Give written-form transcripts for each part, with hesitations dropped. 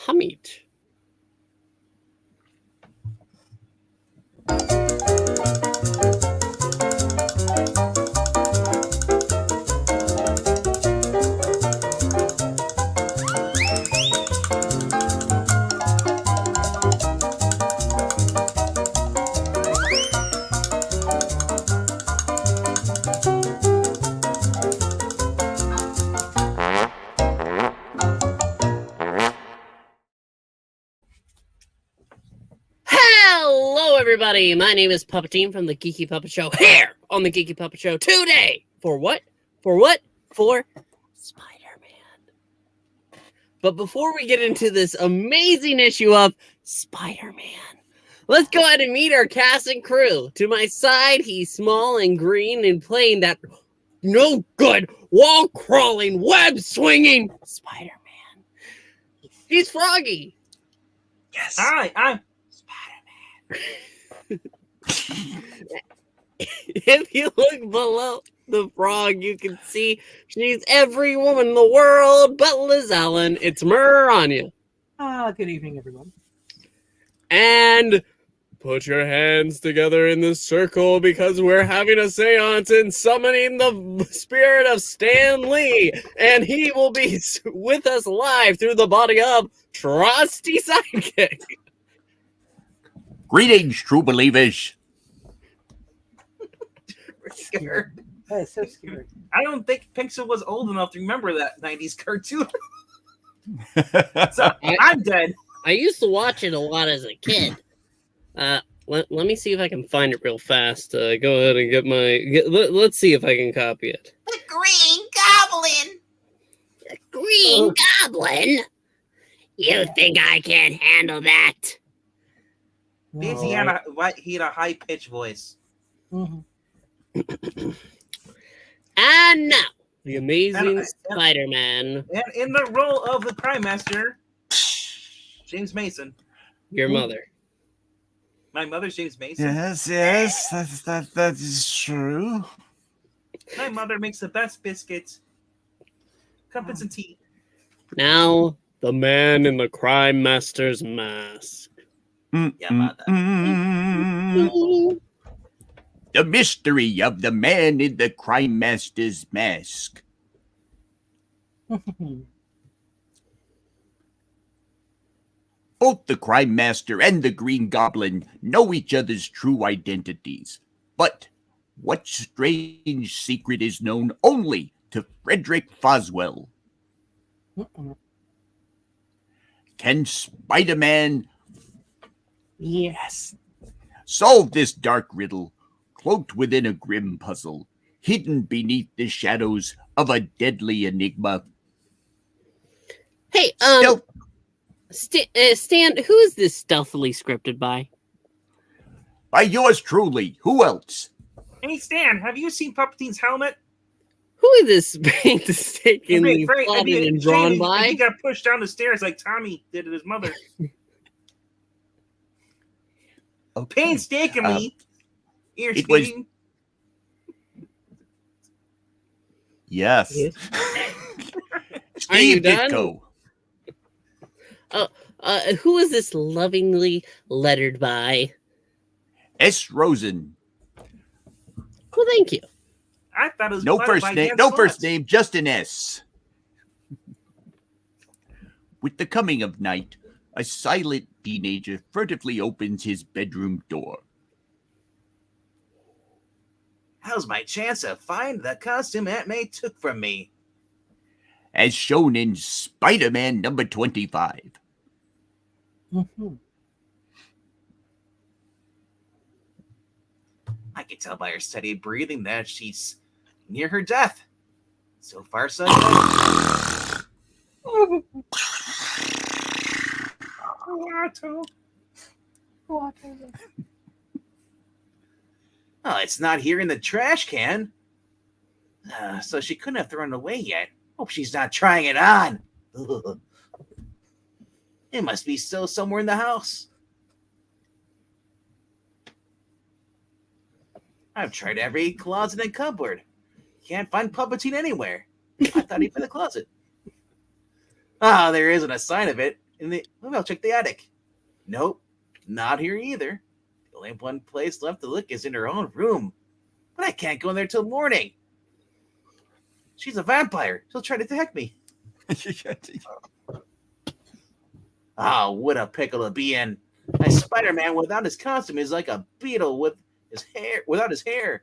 Hamid. Hello, everybody. My name is Puppetine from the Geeky Puppet Show here on the Geeky Puppet Show today. For what? For Spider-Man. But before we get into this amazing issue of Spider-Man, let's go ahead and meet our cast and crew. To my side, he's small and green and playing that no good wall-crawling, web-swinging Spider-Man. He's Froggy. Yes. Hi, I'm If you look below the frog, you can see she's every woman in the world but Liz Allen. It's Miranya. Good evening, everyone. And put your hands together in this circle because we're having a seance and summoning the spirit of Stan Lee. And he will be with us live through the body of Trusty Sidekick. Greetings, true believers. scared. That is so scary. I don't think Pixel was old enough to remember that 90s cartoon. So I'm dead. I used to watch it a lot as a kid. Let me see if I can find it real fast. Go ahead and get let's see if I can copy it. The Green Goblin! The Green Goblin? You think I can't handle that? Means he had a high pitched voice. Mm-hmm. And now, the amazing Spider-Man. And in the role of the Crime Master, James Mason. Your mother. My mother's James Mason. Yes, that is true. My mother makes the best biscuits, crumpets, and tea. Now, the man in the Crime Master's mask. Yeah, about that. The mystery of the man in the Crime Master's mask. Both the Crime Master and the Green Goblin know each other's true identities. But what strange secret is known only to Frederick Foswell? Can Spider-Man Yes. solve this dark riddle, cloaked within a grim puzzle, hidden beneath the shadows of a deadly enigma? Hey, Stan, who is this stealthily scripted by? By yours truly. Who else? Hey, Stan, have you seen Puppetine's helmet? Who is this painstakingly plotted and drawn by? He got pushed down the stairs like Tommy did to his mother. Painstakingly. It was... Yes. Are you Steve done? Ditko. Who is this lovingly lettered by? S. Rosen. Well, thank you. I thought it was No plotted first by name. Dan No Slotz. first name. Just an S. With the coming of night, a silent teenager furtively opens his bedroom door. How's my chance to find the costume Aunt May took from me? As shown in Spider-Man number 25. Mm-hmm. I can tell by her steady breathing that she's near her death. So far, so good. Oh, it's not here in the trash can. So she couldn't have thrown it away yet. Hope she's not trying it on. Ugh. It must be still somewhere in the house. I've tried every closet and cupboard. Can't find Puppetine anywhere. I thought he put in the closet. Ah, there isn't a sign of it. Maybe I'll check the attic. Nope, not here either. The only one place left to look is in her own room. But I can't go in there till morning. She's a vampire. She'll try to attack me. Oh, what a pickle to be in. A Spider-Man without his costume is like a beetle without his hair.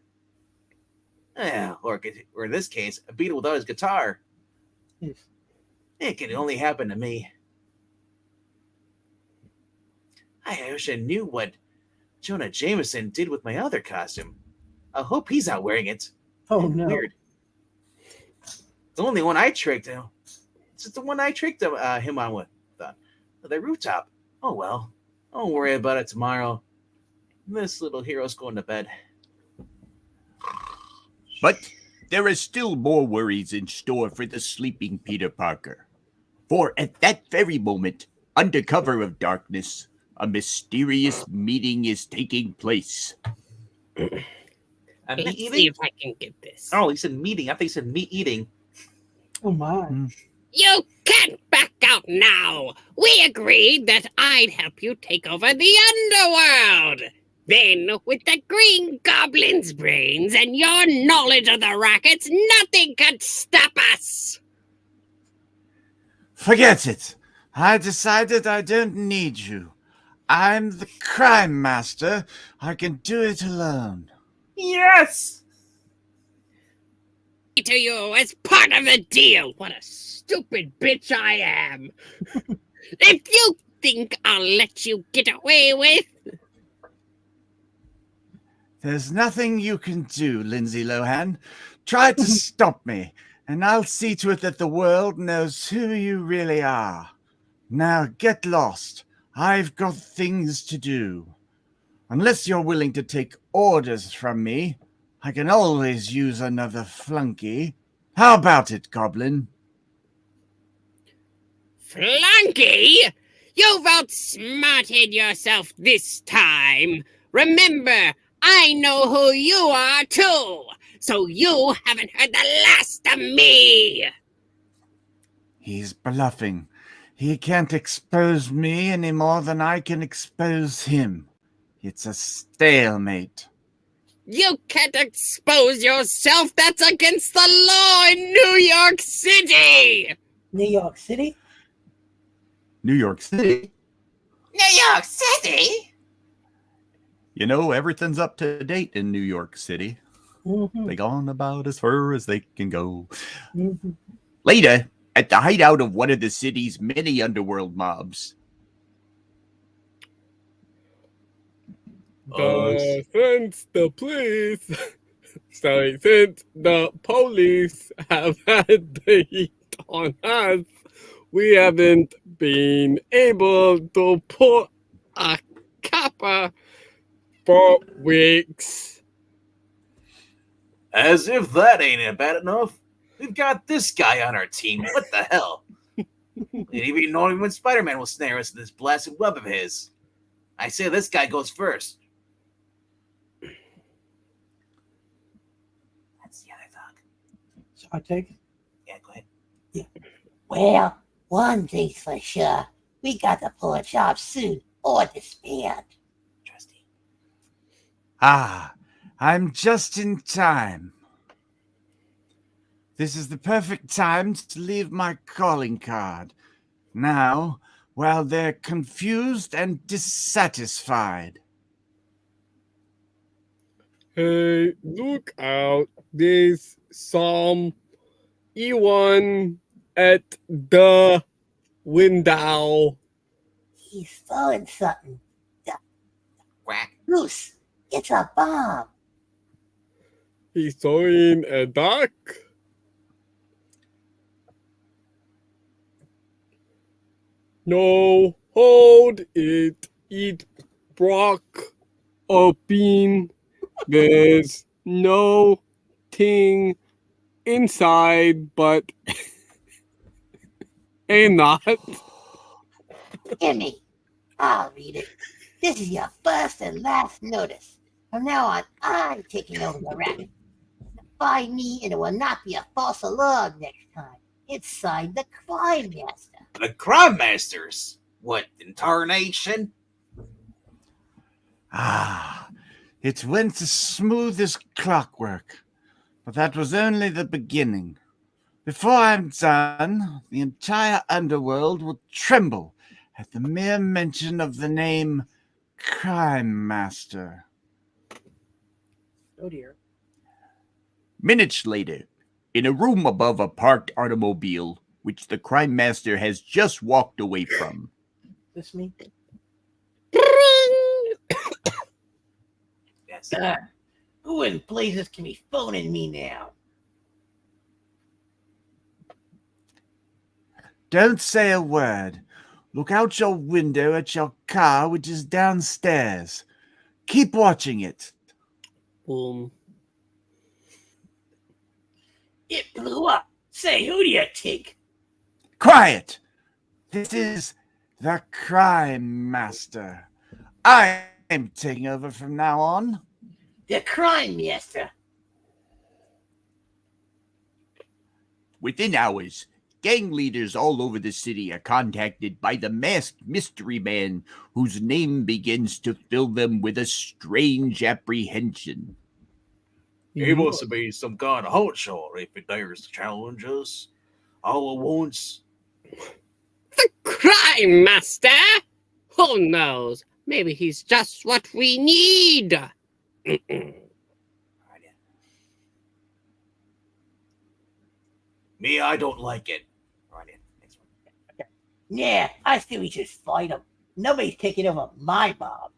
Or in this case, a beetle without his guitar. Yes. It can only happen to me. I wish I knew what Jonah Jameson did with my other costume. I hope he's not wearing it. Oh, no. Weird. The only one I tricked him. It's the one I tricked him on with the rooftop. Oh well. Don't worry about it tomorrow. This little hero's going to bed. But there are still more worries in store for the sleeping Peter Parker. For at that very moment, under cover of darkness, a mysterious meeting is taking place. A meat Let's see eating? if I can get this. Oh, he said meeting. I think he said meat eating. Oh, my. You can't back out now. We agreed that I'd help you take over the underworld. Then, with the Green Goblin's brains and your knowledge of the rackets, nothing can stop us. Forget it. I decided I don't need you. I'm the crime master. I can do it alone. Yes! To you as part of the deal. What a stupid bitch I am. If you think I'll let you get away with... There's nothing you can do, Lindsay Lohan. Try to stop me, and I'll see to it that the world knows who you really are. Now get lost. I've got things to do. Unless you're willing to take orders from me, I can always use another flunky. How about it, Goblin? Flunky? You've outsmarted yourself this time. Remember, I know who you are too, so you haven't heard the last of me. He's bluffing. He can't expose me any more than I can expose him. It's a stalemate. You can't expose yourself. That's against the law in New York City. New York City? New York City. New York City? You know, everything's up to date in New York City. Mm-hmm. They gone about as far as they can go. Mm-hmm. Later, at the hideout of one of the city's many underworld mobs. Since the police have had the heat on us, we haven't been able to put a kappa for weeks. As if that ain't bad enough. We've got this guy on our team. What the hell? We didn't even know when Spider-Man will snare us in this blasted web of his. I say this guy goes first. That's the other thug. So I take. Yeah, go ahead. Well, one thing's for sure. We got to pull a job soon or disband. Trusty. Ah, I'm just in time. This is the perfect time to leave my calling card. Now, while they're confused and dissatisfied. Hey, look out. There's some E1 at the window. He's throwing something. Quack. Goose, it's a bomb. He's throwing a duck. No, hold it. Eat Brock or bean. There's no thing inside but a nut. Gimme. I'll read it. This is your first and last notice. From now on, I'm taking over the racket. Find me and it will not be a false alarm next time. It's signed the Crime Master. The Crime Masters. What in tarnation? Ah, it went as smooth as clockwork, but that was only the beginning. Before I'm done, the entire underworld will tremble at the mere mention of the name Crime Master. Oh dear. Minutes later, in a room above a parked automobile, which the crime master has just walked away from. This me? Yes. Who in blazes can be phoning me now? Don't say a word. Look out your window at your car, which is downstairs. Keep watching it. Boom. It blew up. Say, who do you think? Quiet! This is the Crime Master. I'm taking over from now on. The Crime Master. Within hours, gang leaders all over the city are contacted by the masked mystery man whose name begins to fill them with a strange apprehension. He must be some kind of hotshot if he dares to challenge us all at once. The Crime Master? Who knows? Maybe he's just what we need. Me, I don't like it. Right in. Next one. Yeah, I say we should fight him. Nobody's taking over my mob.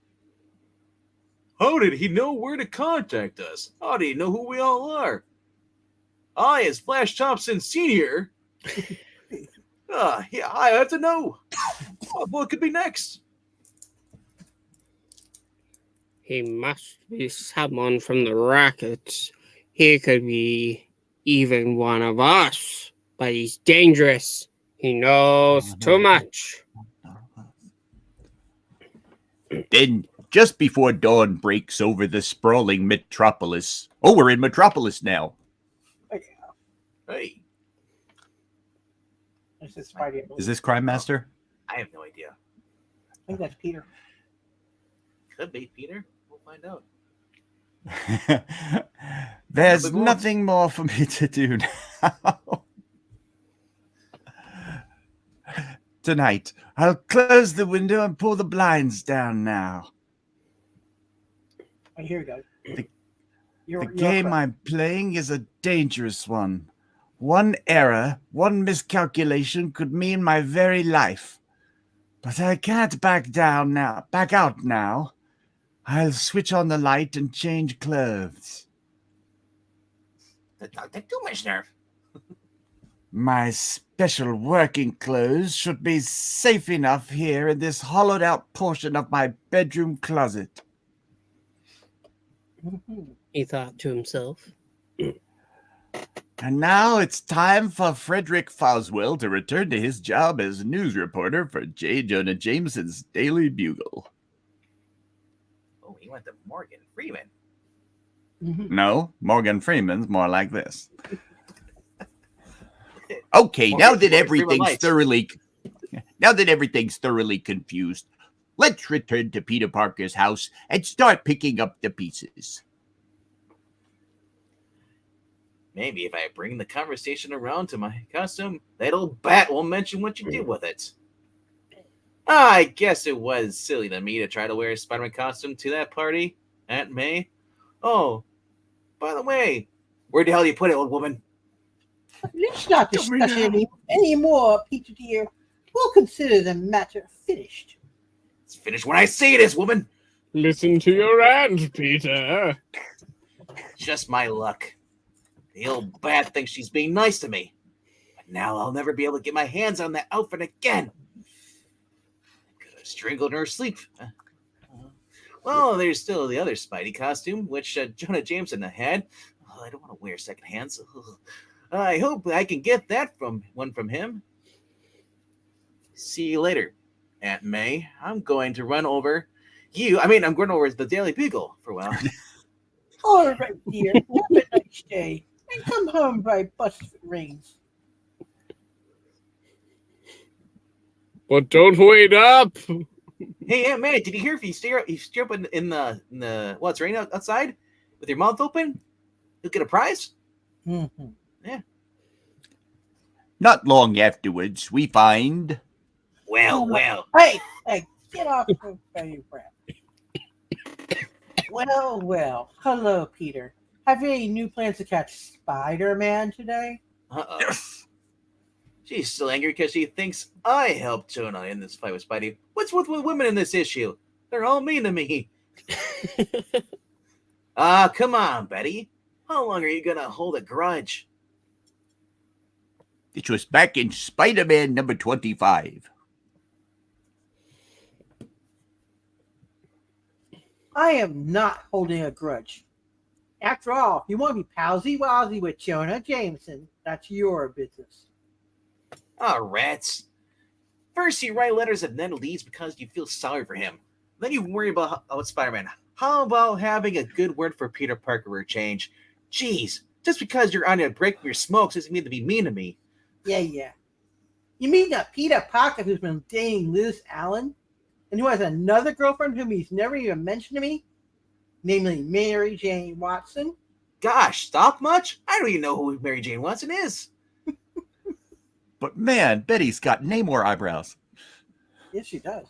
How did he know where to contact us? How did he know who we all are? I, as Flash Thompson Sr. Yeah, I have to know. What could be next? He must be someone from the Rockets. He could be even one of us, but he's dangerous. He knows too much. Then, just before dawn breaks over the sprawling metropolis. Oh, we're in Metropolis now. Hey, This is Spidey. Is this Crime Master? I have no idea. I think that's Peter. Could be Peter. We'll find out. There's Nothing more. nothing more for me to do now. Tonight, I'll close the window and pull the blinds down now. Oh, here we go. The game I'm playing is a dangerous one. One error, one miscalculation could mean my very life. But I can't back out now. I'll switch on the light and change clothes. That don't take too much nerve. My special working clothes should be safe enough here in this hollowed out portion of my bedroom closet. He thought to himself. And now it's time for Frederick Foswell to return to his job as news reporter for J. Jonah Jameson's Daily Bugle. Oh, he went to Morgan Freeman. No, Morgan Freeman's more like this. Okay, Morgan- now that Morgan Freeman everything's lights. thoroughly confused, let's return to Peter Parker's house and start picking up the pieces. Maybe if I bring the conversation around to my costume, that old bat won't mention what you did with it. I guess it was silly of me to try to wear a Spider-Man costume to that party, Aunt May. Oh, by the way, where the hell do you put it, old woman? Let's not discuss it anymore, Peter dear. We'll consider the matter finished. It's finished when I say it is, woman. Listen to your aunt, Peter. Just my luck. The old bat thinks she's being nice to me. But now I'll never be able to get my hands on that outfit again. Could have strangled her asleep. Well, there's still the other Spidey costume, which Jonah Jameson had. Oh, I don't want to wear secondhand. So I hope I can get that from him. See you later, Aunt May. I'm going to run over I'm going over to the Daily Bugle for a while. All right, dear. Have a nice day. And come home by bus if it rains. But don't wait up. Hey, Aunt May, did you hear if you stay up in the well, it's raining outside with your mouth open, you'll get a prize? Mm-hmm. Not long afterwards, we find Well. Hey, get off the phone, Brad. Well. Hello, Peter. Have you any new plans to catch Spider-Man today? Uh-oh. She's still angry because she thinks I helped Jonah in this fight with Spidey. What's with women in this issue? They're all mean to me. Come on, Betty. How long are you gonna hold a grudge? it was back in Spider-Man number 25. I am not holding a grudge. After all, if you want to be palsy-walsy with Jonah Jameson, that's your business. Rats. First you write letters and then leaves because you feel sorry for him. Then you worry about Spider-Man. How about having a good word for Peter Parker for a change? Jeez, just because you're on a break from your smokes doesn't mean to be mean to me. Yeah. You mean that Peter Parker who's been dating Liz Allen? And who has another girlfriend whom he's never even mentioned to me? Namely Mary Jane Watson? Gosh, talk much? I don't even know who Mary Jane Watson is. But man, Betty's got Namor eyebrows. Yes, she does.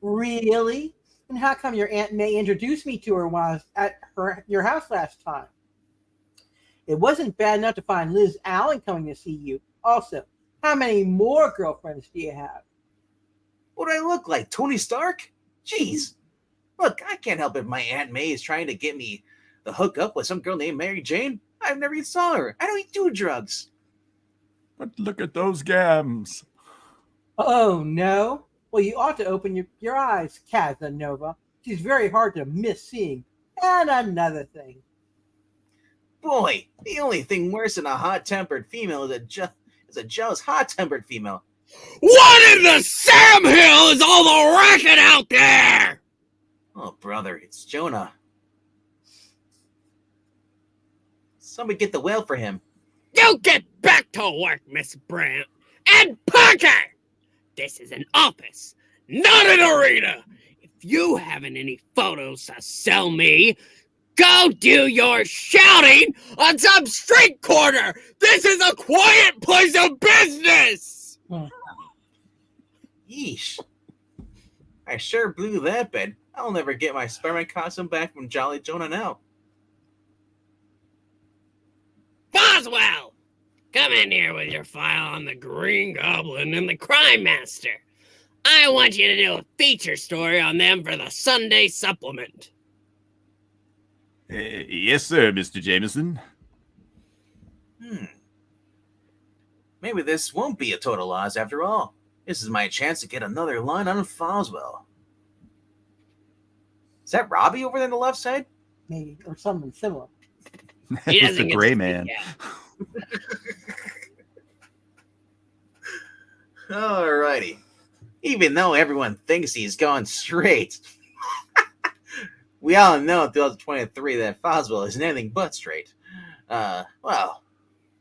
Really? And how come your Aunt May introduced me to her while I was at your house last time? It wasn't bad enough to find Liz Allen coming to see you. Also, how many more girlfriends do you have? What do I look like, Tony Stark? Jeez. Look, I can't help if my Aunt May is trying to get me the hook up with some girl named Mary Jane. I've never even saw her. I don't even do drugs. But look at those gams. Oh, no? Well, you ought to open your eyes, Casanova. She's very hard to miss seeing. And another thing. Boy, the only thing worse than a hot-tempered female is a jealous hot-tempered female. What in the Sam Hill is all the racket out there? Oh, brother, it's Jonah. Somebody get the whale for him. You get back to work, Miss Brandt. And Parker! This is an office, not an arena. If you haven't any photos to sell me, go do your shouting on some street corner. This is a quiet place of business. Yeesh. I sure blew that bed. I'll never get my Spider-Man costume back from Jolly Jonah now. Boswell, come in here with your file on the Green Goblin and the Crime Master. I want you to do a feature story on them for the Sunday supplement. Yes, sir, Mr. Jameson. Maybe this won't be a total loss after all. This is my chance to get another line on Foswell. Is that Robbie over there on the left side? Maybe, or something similar. He It's doesn't the get gray to man. speak yet. Alrighty. Even though everyone thinks he's gone straight, we all know in 2023 that Foswell isn't anything but straight. Well,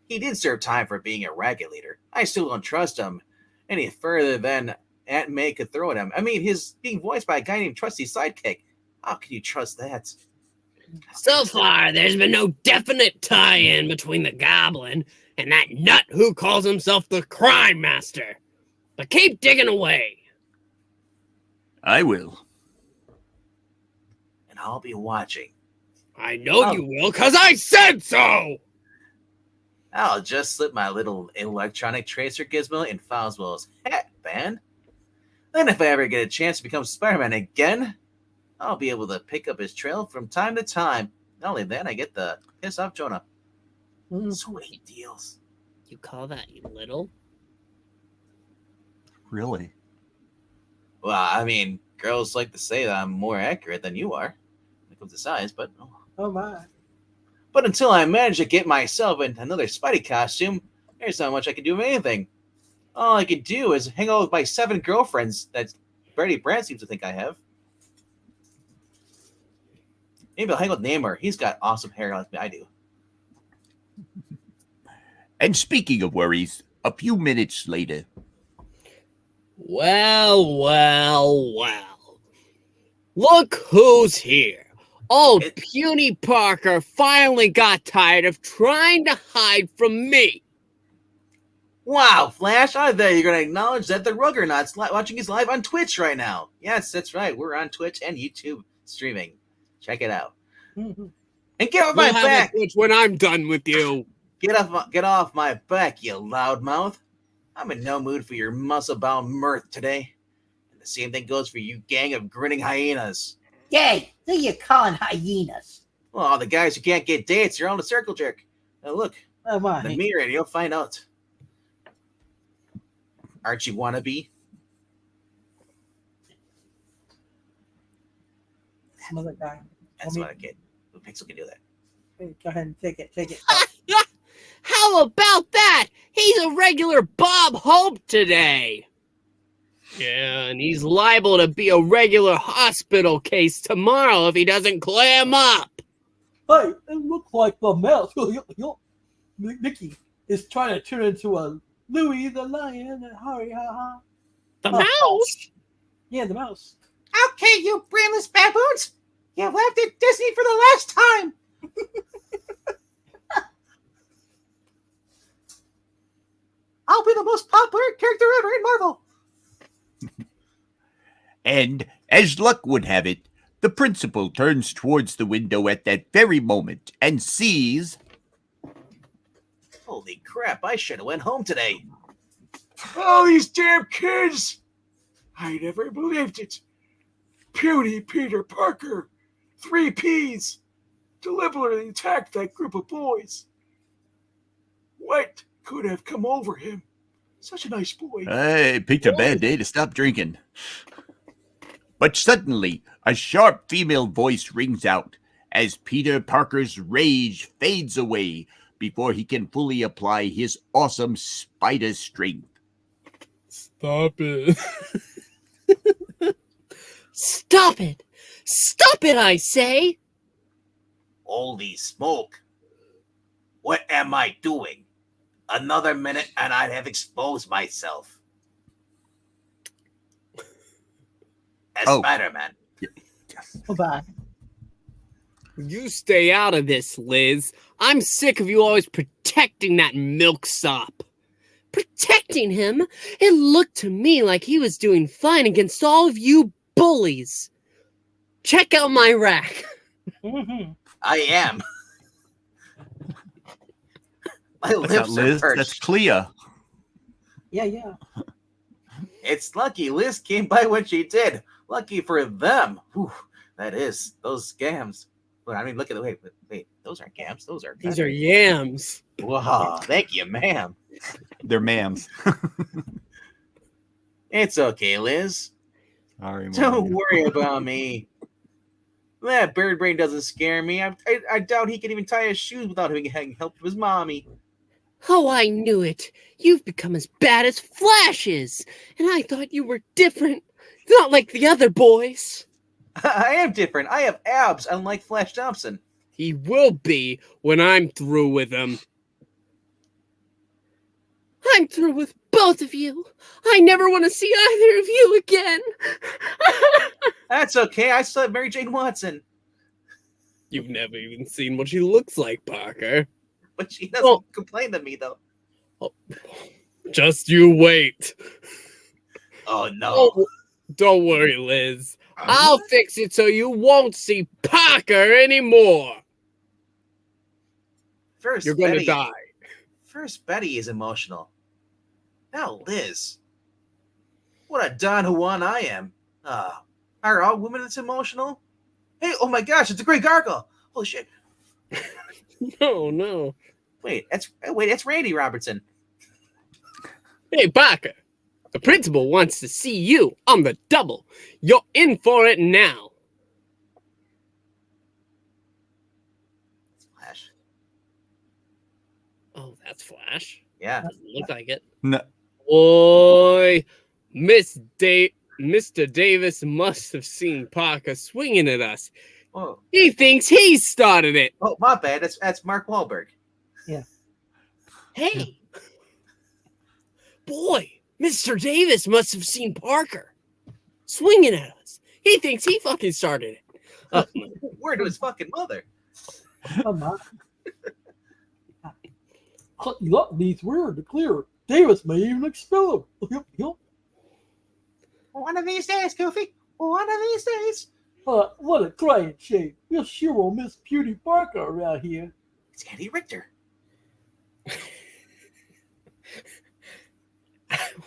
he did serve time for being a racket leader. I still don't trust him any further than Aunt May could throw at him. I mean, his being voiced by a guy named Trusty's Sidekick. How can you trust that? So far, there's been no definite tie-in between the Goblin and that nut who calls himself the Crime Master. But keep digging away. I will. And I'll be watching. I know you will, because I said so! I'll just slip my little electronic tracer gizmo in Foswell's headband. Then if I ever get a chance to become Spider-Man again, I'll be able to pick up his trail from time to time. Not only that, I get the piss off Jonah. Sweet deals. You call that little? Really? Well, I mean, girls like to say that I'm more accurate than you are when it comes to size, but Oh, my. But until I manage to get myself in another Spidey costume, there's not much I can do of anything. All I can do is hang out with my 7 girlfriends that Brady Brandt seems to think I have. Maybe I'll hang with Namor. He's got awesome hair like I do. And speaking of worries, a few minutes later. Well, well, well. Look who's here. Old puny Parker finally got tired of trying to hide from me. Wow, Flash, I bet you're going to acknowledge that the Ruggernauts watching us live on Twitch right now. Yes, that's right. We're on Twitch and YouTube streaming. Check it out. And get off my back! Twitch when I'm done with you. Get off my back, you loudmouth. I'm in no mood for your muscle-bound mirth today. And the same thing goes for you gang of grinning hyenas. Hey, who you calling hyenas? Well, all the guys who can't get dates, you're on a circle jerk. Now look, Oh my. in the mirror, and you'll find out. Archie wannabe. Another guy. That's what I get. Pixel can do that. Hey, go ahead and take it. Take it. How about that? He's a regular Bob Hope today. Yeah, and he's liable to be a regular hospital case tomorrow if he doesn't clam up. Hey, it looks like the mouse. Mickey is trying to turn into a Louis the Lion and Harry, ha. The mouse? Yeah, the mouse. Okay, you brainless baboons. You laughed at Disney for the last time. I'll be the most popular character ever in Marvel. And, as luck would have it, the principal turns towards the window at that very moment and sees... Holy crap, I should have went home today. Oh, these damn kids! I never believed it. Puny Peter Parker, 3 Ps, deliberately attacked that group of boys. What could have come over him? Such a nice boy. I picked a bad day to stop drinking. But suddenly, a sharp female voice rings out as Peter Parker's rage fades away before he can fully apply his awesome spider strength. Stop it. Stop it! Stop it, I say! Holy smoke. What am I doing? Another minute and I'd have exposed myself. As Spider-Man. Bye-bye. You stay out of this, Liz. I'm sick of you always protecting that milksop. Protecting him? It looked to me like he was doing fine against all of you bullies. Check out my rack. I am. My That's not lips are Liz, perched. that's Clea. Yeah. It's lucky Liz came by when she did. Lucky for them. Whew, that is, those scams. But I mean, look at the wait, those aren't gams. Those are These are yams. Wow, thank you, ma'am. They're ma'ams. It's okay, Liz. Sorry, Don't Mom. worry about me. That bird brain doesn't scare me. I doubt he can even tie his shoes without having help from his mommy. Oh, I knew it. You've become as bad as Flash is. And I thought you were different. Not like the other boys. I am different. I have abs, unlike Flash Thompson. He will be when I'm through with him. I'm through with both of you. I never want to see either of you again. That's okay. I still have Mary Jane Watson. You've never even seen what she looks like, Parker. But she doesn't complain to me, though. Oh, just you wait. Oh, no. Oh, don't worry, Liz. I'll fix it so you won't see Parker anymore. First, You're going to Betty- die. First, Betty is emotional. Now, Liz. What a Don Juan I am. Are all women that's emotional? Hey, oh my gosh, it's a great gargoyle. Holy shit. No. Wait, that's Randy Robertson. Hey, Parker. The principal wants to see you on the double. You're in for it now. Flash. Oh, that's Flash. Yeah. Doesn't look like it. No. Boy, Mr. Davis must have seen Parker swinging at us. Oh, He thinks he started it. oh, my bad. That's Mark Wahlberg. Hey. Boy, Mr. Davis must have seen Parker swinging at us. He thinks he fucking started it. Word to his fucking mother. Come on. Look, these weird to clear. Davis may even expel him. One of these days, Goofy. One of these days. What a crying shame. We'll sure will miss Beauty Parker around here. It's Andy Richter.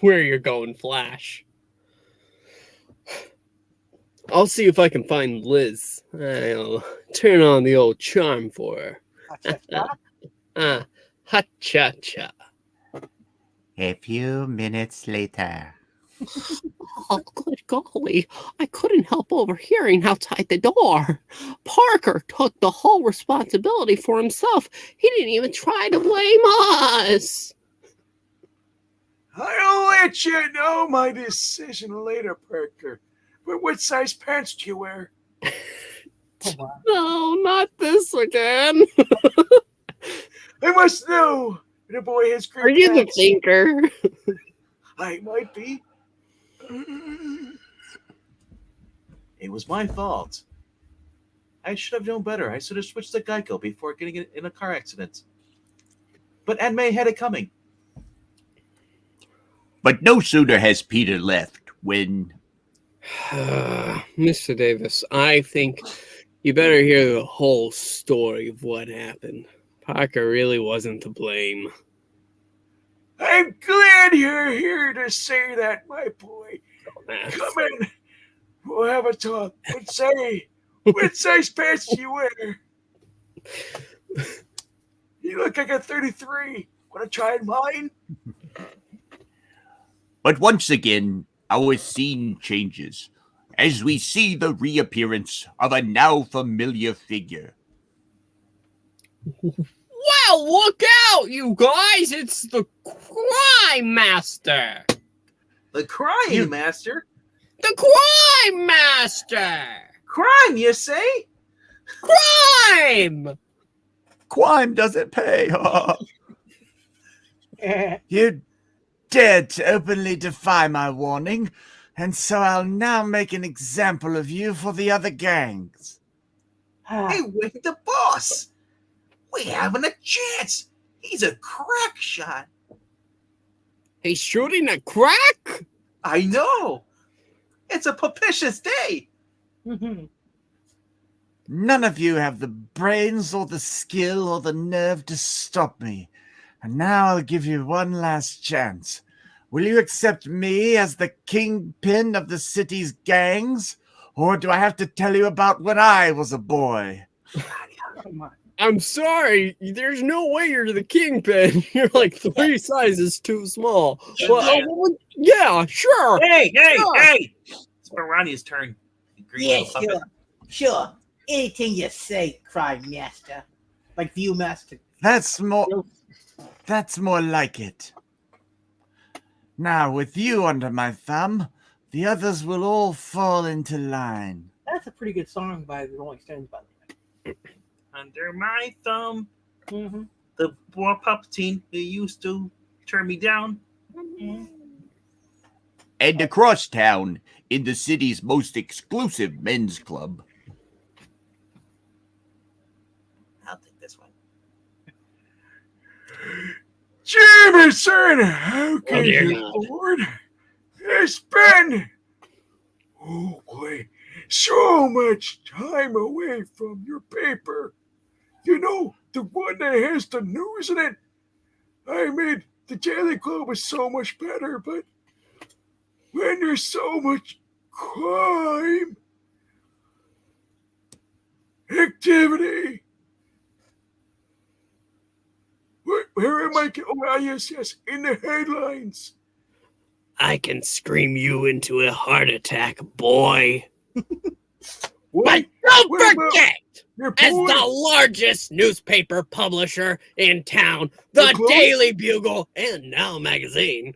Where you're going, Flash. I'll see if I can find Liz. I'll turn on the old charm for her. Ha-cha-cha. A few minutes later. Oh, good golly. I couldn't help overhearing outside the door. Parker took the whole responsibility for himself. He didn't even try to blame us. I'll let you know my decision later, Parker. But what size pants do you wear? No, not this again. I must know. The boy has great Are you the pants. thinker? I might be. It was my fault. I should have known better. I should have switched to Geico before getting in a car accident. But Aunt May had it coming. But no sooner has Peter left when Mr. Davis, I think you better hear the whole story of what happened. Parker really wasn't to blame. I'm glad you're here to say that, my boy. Come in. We'll have a talk. What size pants do you wear? You look like a 33. Want to try mine? But once again, our scene changes as we see the reappearance of a now familiar figure. Well, look out, you guys! It's the Crime Master! The Crying Master? The Crime Master! Crime, you say? Crime! Crime doesn't pay. You dared to openly defy my warning, and so I'll now make an example of you for the other gangs. Hey, wait, the boss! We haven't a chance! He's a crack shot! He's shooting a crack? I know! It's a propitious day! None of you have the brains or the skill or the nerve to stop me. And now I'll give you one last chance. Will you accept me as the kingpin of the city's gangs? Or do I have to tell you about when I was a boy? I'm sorry, there's no way you're the kingpin. You're like 3 sizes too small. Well, yeah, sure. Hey! Sure. It's Barani's turn. Green Yeah, little puppet. sure. Anything you say, Crime Master. Like Viewmaster. That's more like it. Now, with you under my thumb, the others will all fall into line. That's a pretty good song by the Rolling Stones, by the way. Under my thumb, Mm-hmm. the boy Palpatine who used to turn me down. And across town, in the city's most exclusive men's club, I'll take this one. Jameson, how can dear you God. afford? It's been, oh boy, so much time away from your paper. You know, the one that has the news in it. I mean, the Daily Globe is so much better, but when there's so much crime, activity. Where am I? Oh, yes, in the headlines. I can scream you into a heart attack, boy. What? But don't What about forget, your as boy? the largest newspaper publisher in town, the The close? Daily Bugle and Now Magazine,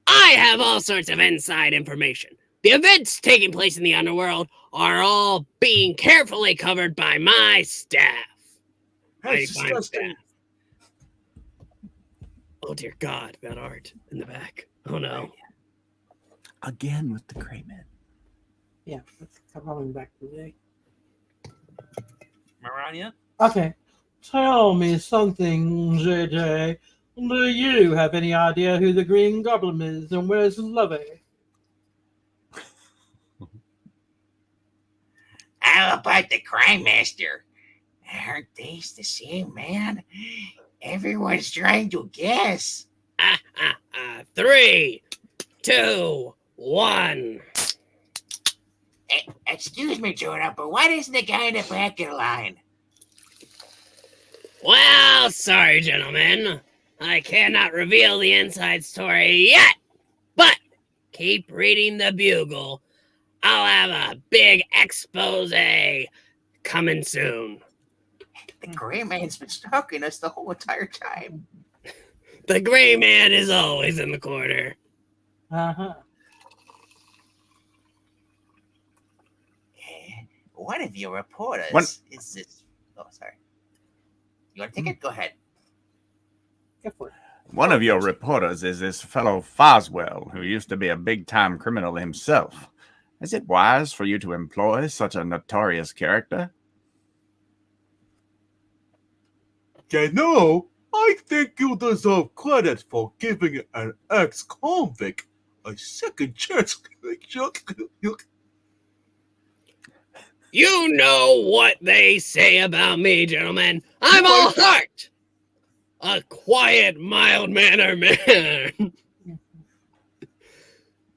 I have all sorts of inside information. The events taking place in the underworld are all being carefully covered by my staff. That's My fine disgusting. staff. Oh dear God, that art in the back. Oh no. Again with the gray man. Yeah, let's come on back today. Marania? Okay. Tell me something, JJ. Do you have any idea who the Green Goblin is and where's Lovey? How about the Crime Master? Aren't they the same man? Everyone's trying to guess. 3, 2, 1. Excuse me, Jonah, but what is the guy in the back of the line? Well, sorry, gentlemen. I cannot reveal the inside story yet, but keep reading the Bugle. I'll have a big expose coming soon. The Gray Man's been stalking us the whole entire time. The Gray Man is always in the corner. Uh-huh. One of your reporters is this. Oh, sorry. You want to take it? Go ahead. Go for it. One of your reporters is this fellow Foswell, who used to be a big-time criminal himself. Is it wise for you to employ such a notorious character? I think you deserve credit for giving an ex-convict a second chance. You know what they say about me, gentlemen. I'm all heart. A quiet, mild-mannered man.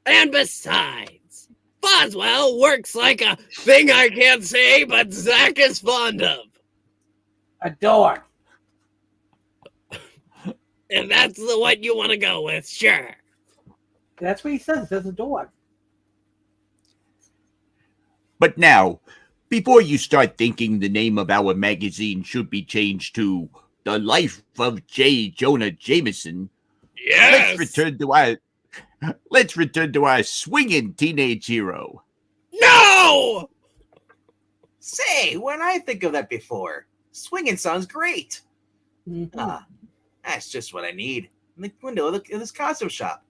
And besides, Boswell works like a thing I can't say, but Zach is fond of. A dog. And that's the what you want to go with, sure. That's what he says. It says a dog. But now, before you start thinking the name of our magazine should be changed to The Life of J. Jonah Jameson, Yes. let's return to our swinging teenage hero. No! Say, when I think of that before, swinging sounds great. Mhm. That's just what I need. In the window of this costume shop.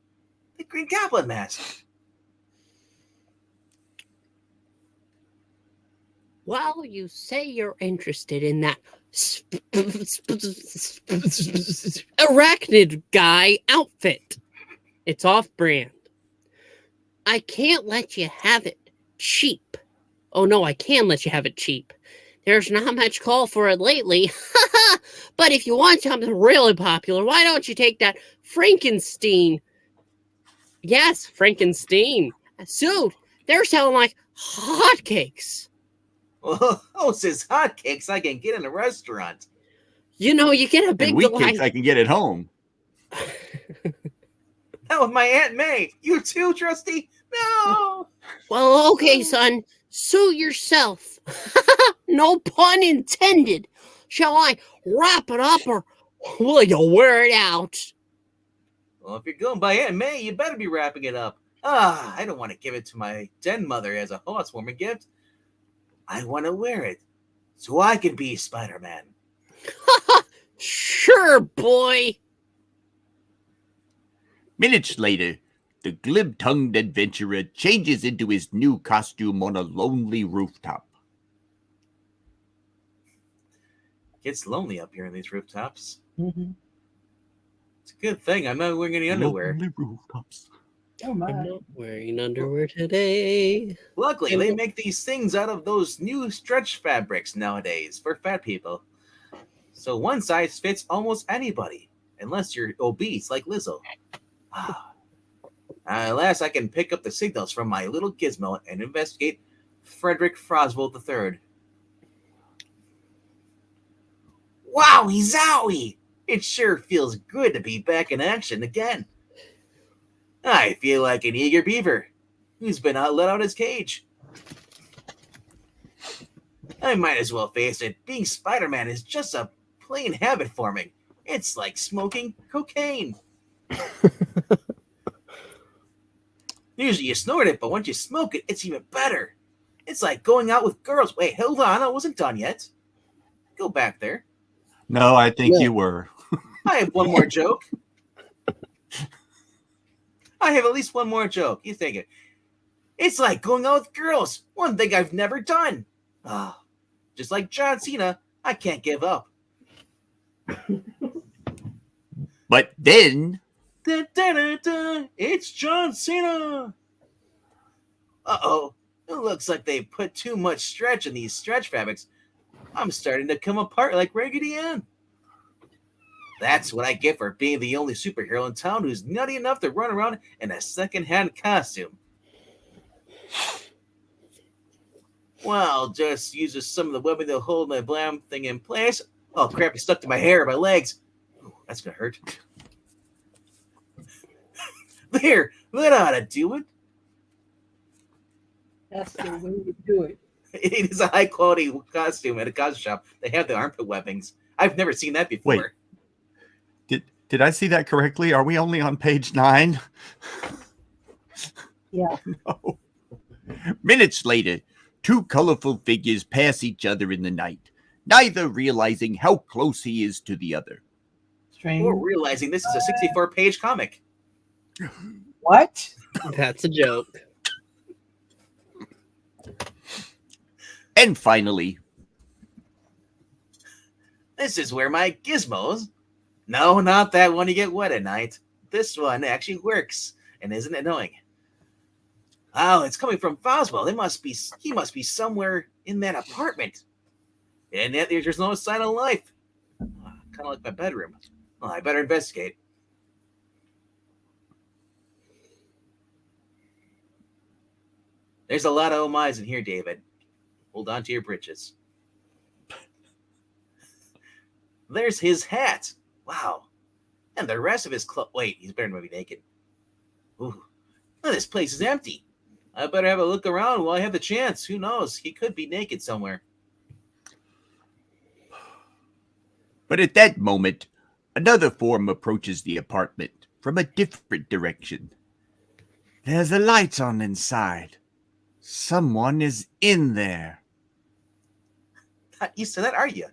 The Green Goblin mask. Well, you say you're interested in that arachnid guy outfit. It's off-brand. I can't let you have it cheap. Oh, no, I can let you have it cheap. There's not much call for it lately. But if you want something really popular, why don't you take that Frankenstein? Yes, Frankenstein suit. They're selling like hotcakes. Oh, says hotcakes I can get in a restaurant. You know, you get a big And wheat delight. cakes I can get at home. That was my Aunt May. You too, Trusty? No. Well, okay, son. Sue yourself. No pun intended. Shall I wrap it up or will you wear it out? Well, if you're going by Aunt May, you better be wrapping it up. I don't want to give it to my den mother as a housewarming gift. I want to wear it so I can be Spider-Man. Sure, boy. Minutes later, the glib-tongued adventurer changes into his new costume on a lonely rooftop. Gets lonely up here in these rooftops. Mhm. It's a good thing I'm not wearing any underwear. Lonely rooftops. Oh my. I'm not wearing underwear today. Luckily, they make these things out of those new stretch fabrics nowadays for fat people. So one size fits almost anybody, unless you're obese like Lizzo. Alas, I can pick up the signals from my little gizmo and investigate Frederick Froswell III. Wowie zowie! It sure feels good to be back in action again. I feel like an eager beaver who's been let out his cage. I might as well face it. Being Spider-Man is just a plain habit forming. It's like smoking cocaine. Usually you snort it, but once you smoke it, it's even better. It's like going out with girls. Wait, hold on, I wasn't done yet. Go back there. No, I think Yeah. you were. I have one more joke. I have at least one more joke. You think it? It's like going out with girls. One thing I've never done. Ah, just like John Cena, I can't give up. But then, Da, da, da, da, it's John Cena. Uh-oh. It looks like they put too much stretch in these stretch fabrics. I'm starting to come apart like Raggedy Ann. That's what I get for being the only superhero in town who's nutty enough to run around in a second-hand costume. Well, just uses some of the webbing to hold my blam thing in place. Oh crap, it stuck to my hair, my legs. Ooh, that's gonna hurt. There, that ought to do it. That's the way to do it. It is a high-quality costume at a costume shop. They have the armpit webbings. I've never seen that before. Wait. Did I see that correctly? Are we only on page 9? Yeah. No. minutes later, two colorful figures pass each other in the night, neither realizing how close he is to the other. Strange. Or realizing this is a 64-page comic. What? That's a joke. And finally, This is where my gizmos... No, not that one you get wet at night. This one actually works and isn't annoying. Oh, it's coming from Boswell. He must be somewhere in that apartment. And yet there's no sign of life. Kind of like my bedroom. Well, I better investigate. There's a lot of oh my's in here, David. Hold on to your britches. There's his hat. Wow. And the rest of his clothes. Wait, he's better than be naked. Ooh. Well, this place is empty. I better have a look around while I have the chance. Who knows? He could be naked somewhere. but at that moment, another form approaches the apartment from a different direction. There's a light on inside. Someone is in there. Not used to that, are you?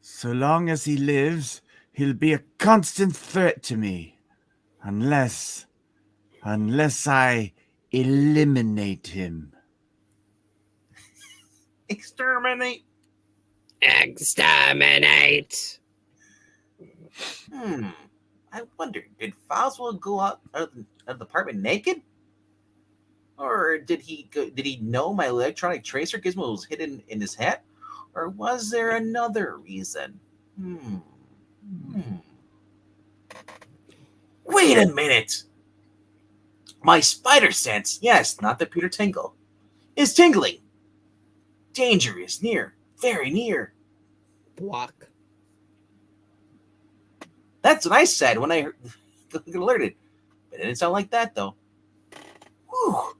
So long as he lives, he'll be a constant threat to me. Unless I eliminate him. Exterminate. Exterminate. I wonder, did Boswell go out of the apartment naked? Or did he know my electronic tracer gizmo was hidden in his hat? Or was there another reason? Wait a minute! My spider sense, yes, not the Peter Tingle, is tingling. Danger is near, very near. Block. That's what I said when I got alerted. But it didn't sound like that, though. Whew.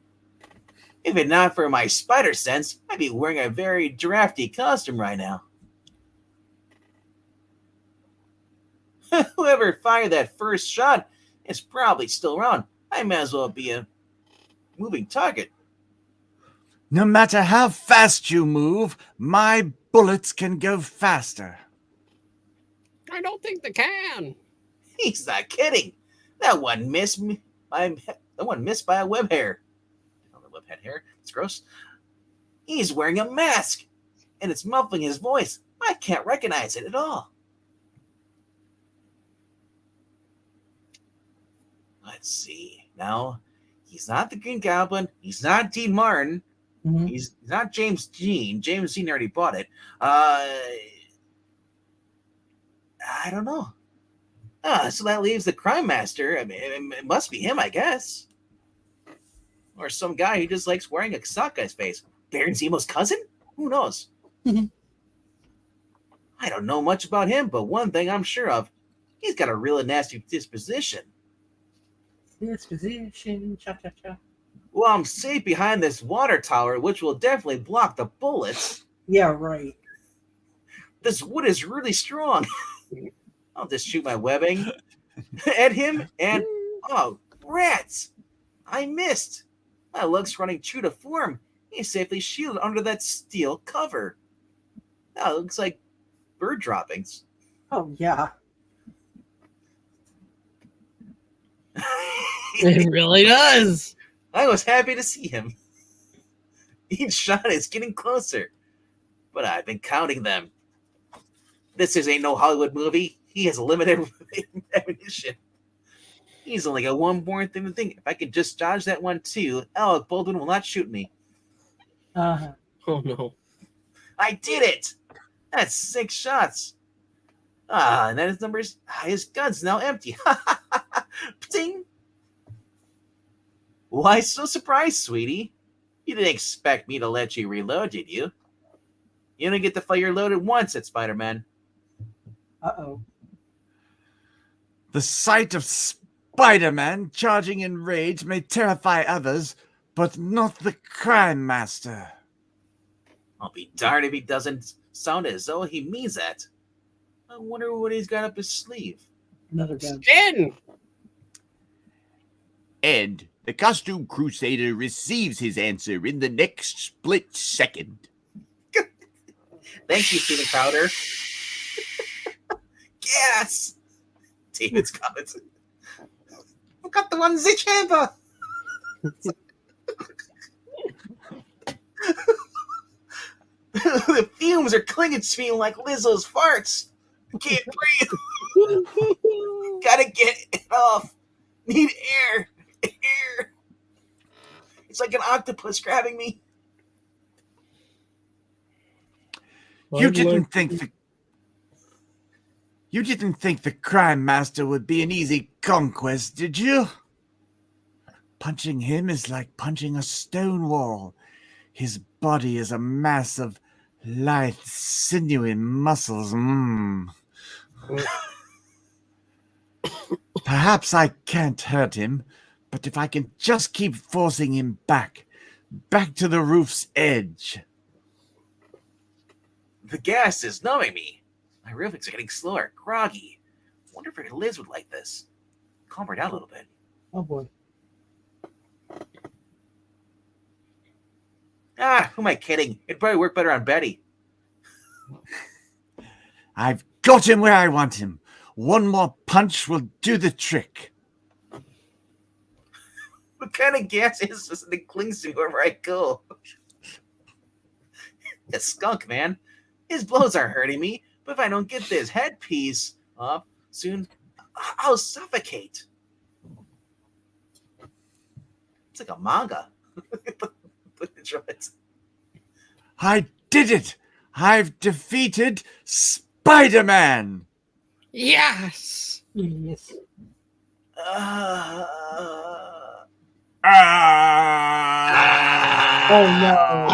If it not for my spider sense, I'd be wearing a very drafty costume right now. Whoever fired that first shot is probably still around. I might as well be a moving target. No matter how fast you move, my bullets can go faster. I don't think they can. He's not kidding. That one missed me. That one missed by a web hair. Oh, the web head hair. It's gross. He's wearing a mask, and it's muffling his voice. I can't recognize it at all. Let's see. Now, he's not the Green Goblin. He's not Dean Martin. Mhm. He's not James Dean. James Dean already bought it. I don't know. So that leaves the Crime Master. I mean, it must be him, I guess. Or some guy who just likes wearing a sock on his face. Baron Zemo's cousin? Who knows? Mhm. I don't know much about him, but one thing I'm sure of, he's got a really nasty disposition. Disposition. Cha-cha-cha. Well, I'm safe behind this water tower, which will definitely block the bullets. Yeah, right. This wood is really strong. I'll just shoot my webbing at him and... Oh, rats! I missed. My leg's running true to form. He's safely shielded under that steel cover. That looks like bird droppings. Oh, yeah. It really does. I was happy to see him. Each shot is getting closer, but I've been counting them. Ain't no Hollywood movie. He has limited ammunition. He's only got one more thing to think. If I could just dodge that one too, Alec Baldwin will not shoot me. Uh-huh. Oh no. I did it! That's 6 shots. And then his gun's now empty. Ding! Why so surprised, sweetie? You didn't expect me to let you reload, did you? You only get to fire loaded once at Spider-Man. Uh-oh. The sight of Spider-Man charging in rage may terrify others, but not the crime master. I'll be darned if he doesn't sound as though he means that. I wonder what he's got up his sleeve. Another gun. Spin. And the costume crusader receives his answer in the next split second. Thank you, Steven Crowder. Yes! David's comments. I got the one in the chamber. The fumes are clinging to me like Lizzo's farts. I can't breathe. Gotta get it off. Need air. Air. It's like an octopus grabbing me. You didn't think the crime master would be an easy conquest, did you? Punching him is like punching a stone wall. His body is a mass of lithe, sinewy muscles. Perhaps I can't hurt him, but if I can just keep forcing him back to the roof's edge. The gas is numbing me. My reflexes are getting slower, groggy. Wonder if Liz would like this. Calm her down a little bit. Oh boy. Who am I kidding? It'd probably work better on Betty. I've got him where I want him. One more punch will do the trick. What kind of gas is this that clings to me wherever I go? The skunk, man. His blows are hurting me, but if I don't get this headpiece off soon, I'll suffocate. It's like a manga. I did it! I've defeated Spider-Man! Yes. Yes. Oh no.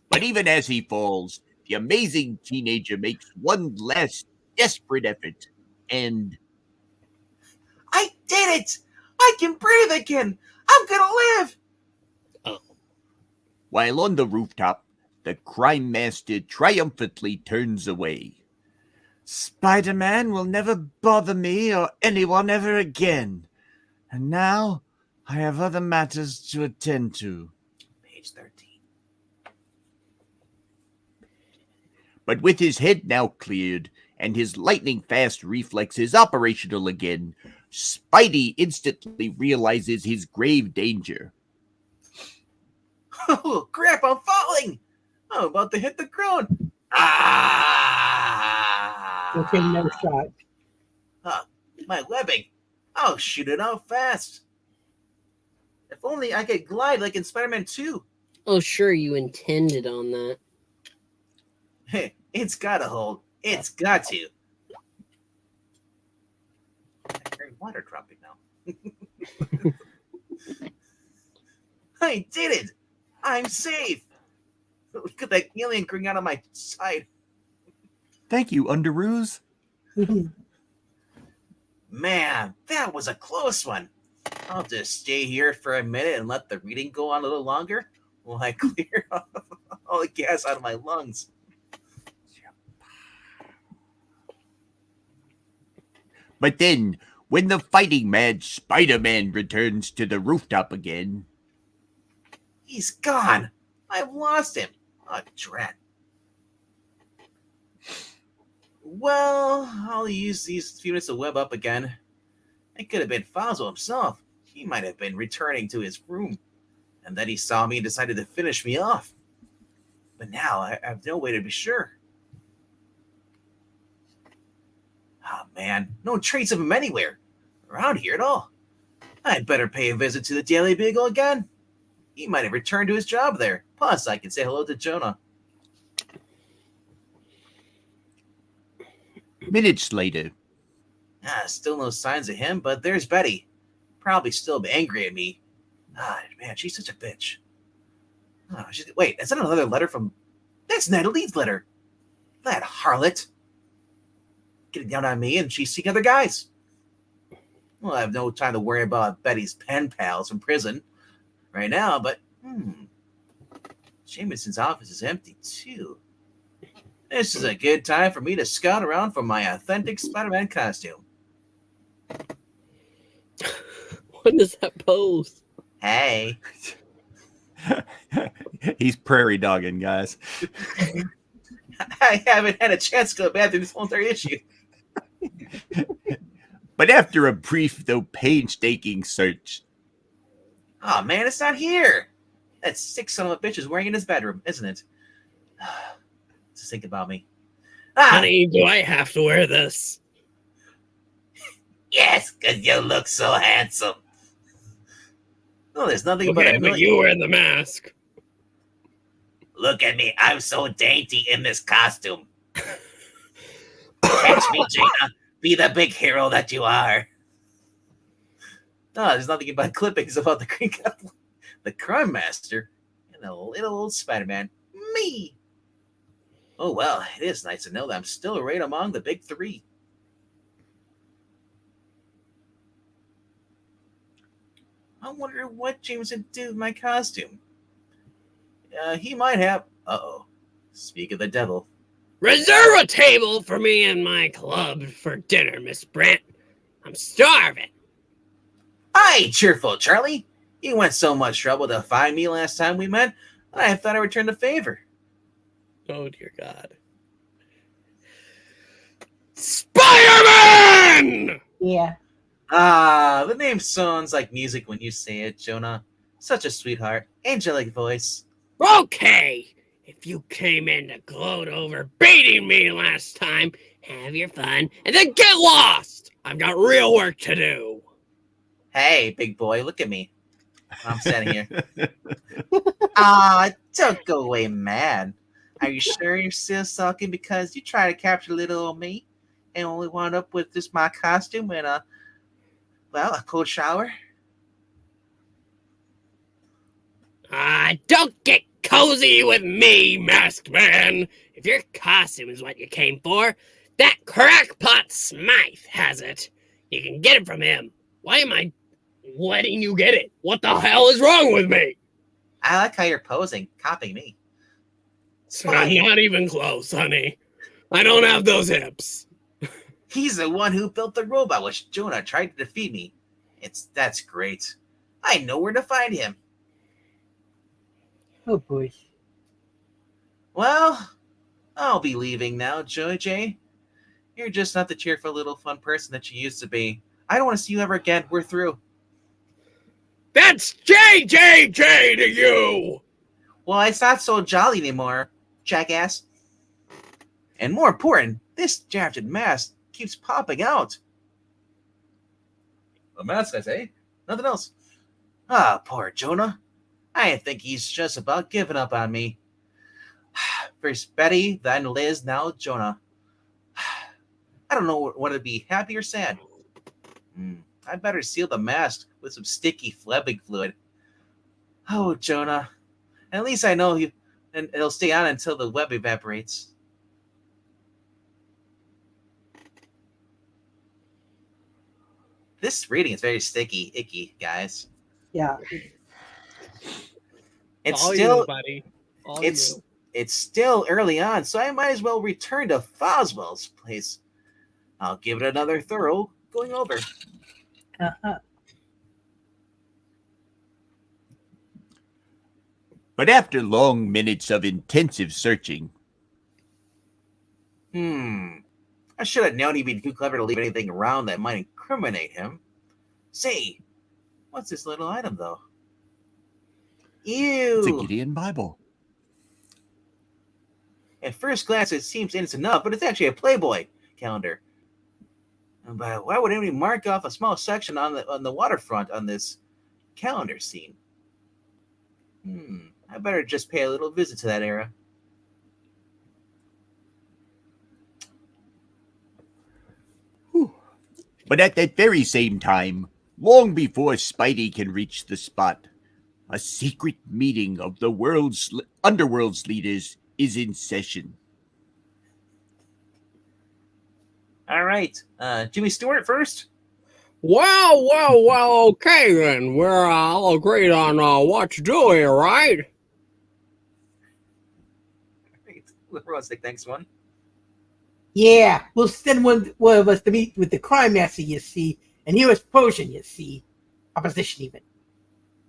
But even as he falls, the amazing teenager makes one last desperate effort, and I did it! I can breathe again! I'm gonna live! while on the rooftop, the crime master triumphantly turns away. Spider-Man will never bother me or anyone ever again. And now I have other matters to attend to. Page 13. But with his head now cleared and his lightning-fast reflexes operational again, Spidey instantly realizes his grave danger. Oh, crap, I'm falling! I'm about to hit the ground. Okay, no shot. My webbing. I'll shoot it out fast. If only I could glide like in Spider-Man 2. Oh, sure, you intended on that. Hey, it's gotta hold. It's got to. I heard water dropping now. I did it! I'm safe! Look at that alien coming out of my side. Thank you, Underoos. Man, that was a close one. I'll just stay here for a minute and let the reading go on a little longer while I clear all the gas out of my lungs. But then, when the fighting mad Spider-Man returns to the rooftop again, He's gone. I've lost him. Oh, drat. Well, I'll use these few minutes to web up again. It could have been Foswell himself. He might have been returning to his room, and then he saw me and decided to finish me off. But now I have no way to be sure. Oh man, no trace of him anywhere around here at all. I'd better pay a visit to the Daily Beagle again. He might have returned to his job there. Plus, I can say hello to Jonah. Minutes later. Still no signs of him, but there's Betty. Probably still angry at me. Man, she's such a bitch. Wait, is that another letter from... That's Natalie's letter. That harlot. Getting down on me, and she's seeing other guys. Well, I have no time to worry about Betty's pen pals from prison right now, but Jameson's office is empty, too. This is a good time for me to scout around for my authentic Spider-Man costume. What is that pose? Hey. He's prairie dogging, guys. I haven't had a chance to go to the bathroom this whole entire issue. But after a brief, though painstaking search. Oh, man, it's not here. That sick son of a bitch is wearing in his bedroom, isn't it? Just think about me. Honey, do I have to wear this? Yes, because you look so handsome. No, there's nothing but Okay, a but you wear the mask. Look at me. I'm so dainty in this costume. Catch me, Jaina. Be the big hero that you are. No, there's nothing but clippings about the Green Goblin, the Crime Master, and the little old Spider-Man. Me. Oh, well, it is nice to know that I'm still right among the big three. I wonder what James would do with my costume. He might have... Uh-oh. Speak of the devil. Reserve a table for me and my club for dinner, Miss Brent. I'm starving. Aye, cheerful, Charlie. You went so much trouble to find me last time we met, I thought I returned the favor. Oh, dear God. Spider-Man! Yeah. The name sounds like music when you say it, Jonah. Such a sweetheart. Angelic voice. Okay, if you came in to gloat over beating me last time, have your fun and then get lost. I've got real work to do. Hey, big boy, look at me. I'm standing here. Don't go away mad. Are you sure you're still sulking because you tried to capture little old me and only wound up with just my costume and a cold shower? Don't get cozy with me, Masked Man. If your costume is what you came for, that crackpot Smythe has it. You can get it from him. Why am I letting you get it? What the hell is wrong with me? I like how you're posing, copying me. I'm not even close, honey. I don't have those hips. He's the one who built the robot which Jonah tried to defeat me. That's great. I know where to find him. Oh boy. Well, I'll be leaving now, Joy J. You're just not the cheerful little fun person that you used to be. I don't want to see you ever again. We're through. That's JJJ to you! Well, it's not so jolly anymore, jackass. And more important, this drafted mask keeps popping out. A mask, I say. Nothing else. Poor Jonah. I think he's just about given up on me. First Betty, then Liz, now Jonah. I don't know whether to be happy or sad. I better seal the mask with some sticky phlegmic fluid. Oh, Jonah. At least I know you, and it'll stay on until the web evaporates. This reading is very sticky, icky, guys. Yeah. It's All still, you, buddy. All it's you. it's still early on, so I might as well return to Foswell's place. I'll give it another thorough going over. Uh-huh. But after long minutes of intensive searching, I should have known he'd be too clever to leave anything around that might incriminate him. Say, what's this little item, though? It's a Ew! Gideon Bible. At first glance, it seems innocent enough, but it's actually a Playboy calendar. But why would anybody mark off a small section on the waterfront on this calendar scene? I better just pay a little visit to that era. But at that very same time, long before Spidey can reach the spot, a secret meeting of the underworld's leaders is in session. All right, Jimmy Stewart first. Well, okay then. We're all agreed on what to do here, right? Whoever wants to take the next one. Yeah, we'll send one of us to meet with the crime master, you see, and he was potion, you see. Opposition, even.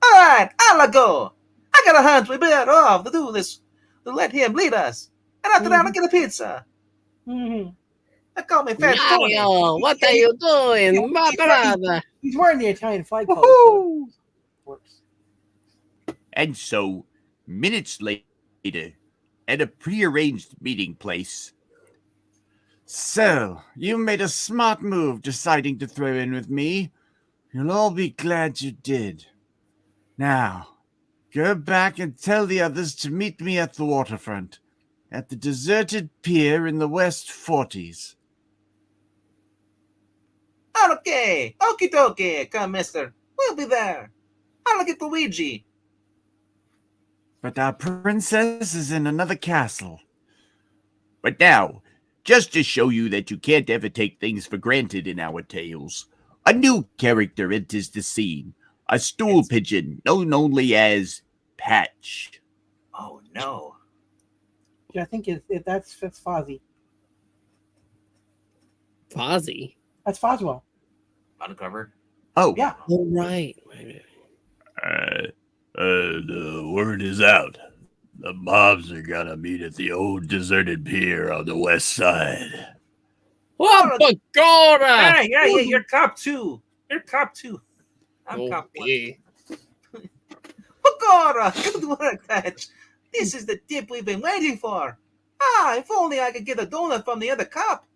All right, I'll go. I got a hunch we better off to do this, to let him lead us. And after that, I'll get a pizza. Mm-hmm. They call me Fat Tony. Mario, what are you doing, my brother? He's wearing the Italian flag color. Woohoo! So works. And so, minutes later, at a prearranged meeting place. So, you made a smart move deciding to throw in with me. You'll all be glad you did. Now, go back and tell the others to meet me at the waterfront, at the deserted pier in the West 40s. Okay, okie dokie, come, mister. We'll be there. I'll get Luigi. But our princess is in another castle. But now, just to show you that you can't ever take things for granted in our tales, a new character enters the scene. A stool pigeon known only as Patch. Oh, no. Yeah, I think that's Fozzie. Fozzie? That's Foswell. Undercover. Oh, Yeah. Oh, right. The word is out. The mobs are gonna meet at the old deserted pier on the west side. Oh, Pagoda! Hey, yeah, you're cop two. You're cop two. I'm cop one. Okay. Pagoda, good work, Patch. This is the tip we've been waiting for. If only I could get a donut from the other cop.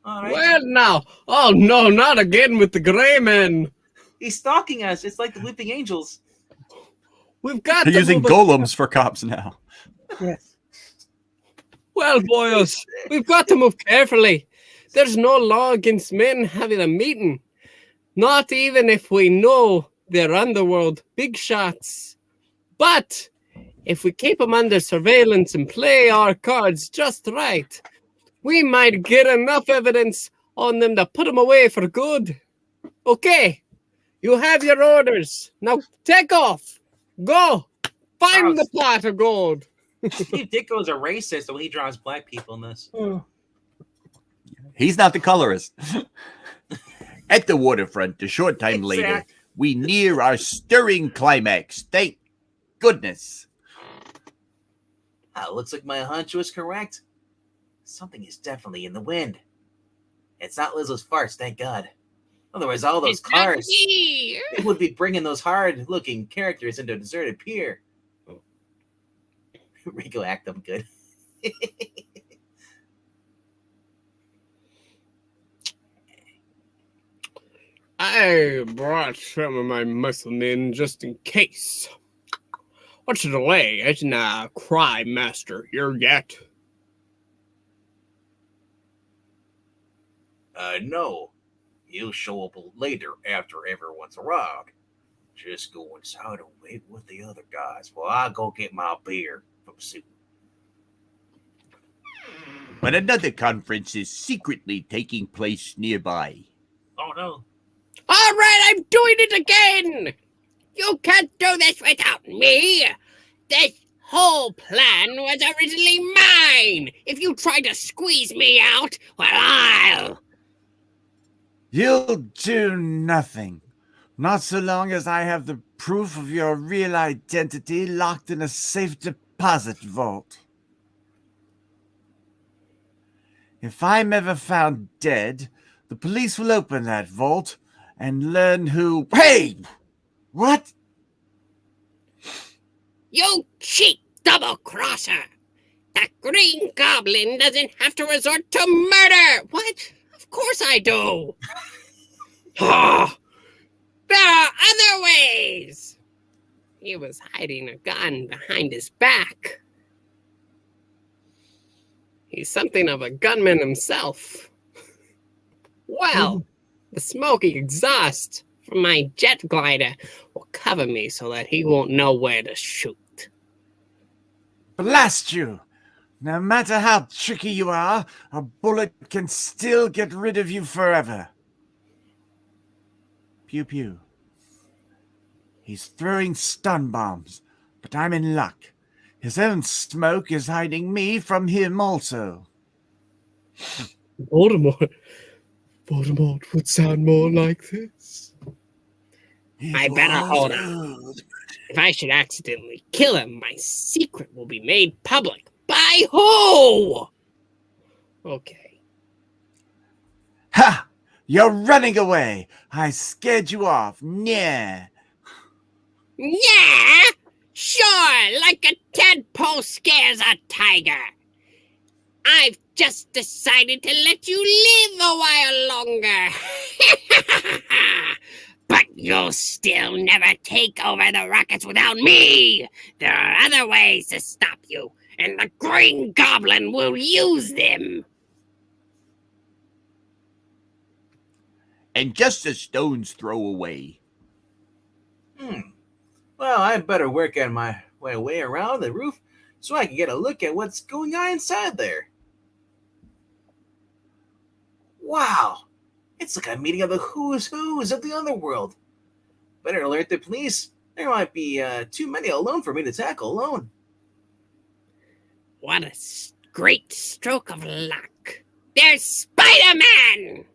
All right. Well, now. Oh, no, not again with the gray men. He's stalking us. It's like the Weeping Angels. We've got They're to using move golems for cops now. Yes. Well, boys, we've got to move carefully. There's no law against men having a meeting. Not even if we know they're underworld big shots. But if we keep them under surveillance and play our cards just right, we might get enough evidence on them to put them away for good. Okay, you have your orders. Now take off. Go. Find the pot of gold. Steve Ditko's a racist when he draws black people in this. He's not the colorist. At the waterfront, a short time later, we near our stirring climax. Thank goodness. Looks like my hunch was correct. Something is definitely in the wind. It's not Lizzo's farts, thank God. Otherwise, all those cars, they would be bringing those hard-looking characters into a deserted pier. Rico act them good. I brought some of my muscle men just in case. What's the delay? Isn't a crime master here yet? No. He'll show up later after everyone's arrived. Just go inside and wait with the other guys while I go get my beer from Sue. But another conference is secretly taking place nearby. Oh, no. All right, I'm doing it again. You can't do this without me. This whole plan was originally mine. If you try to squeeze me out, well, I'll... You'll do nothing. Not so long as I have the proof of your real identity locked in a safe deposit vault. If I'm ever found dead, the police will open that vault and learn who. Hey! What? You cheap double-crosser! The Green Goblin doesn't have to resort to murder! What? Of course I do! Ah, there are other ways! He was hiding a gun behind his back. He's something of a gunman himself. Well, the smoky exhaust from my jet glider will cover me so that he won't know where to shoot. Blast you! No matter how tricky you are, a bullet can still get rid of you forever. Pew pew. He's throwing stun bombs, but I'm in luck. His own smoke is hiding me from him also. Voldemort would sound more like this. I better hold on. If I should accidentally kill him, my secret will be made public. By who? Okay. Ha! You're running away! I scared you off. Yeah. Yeah? Sure, like a tadpole scares a tiger. I've just decided to let you live a while longer. But you'll still never take over the rockets without me. There are other ways to stop you, and the Green Goblin will use them. And just a stone's throw away. Well, I better work on my way around the roof so I can get a look at what's going on inside there. Wow, it's like a meeting of the who's of the underworld. Better alert the police. There might be too many alone for me to tackle alone. What a great stroke of luck. There's Spider-Man!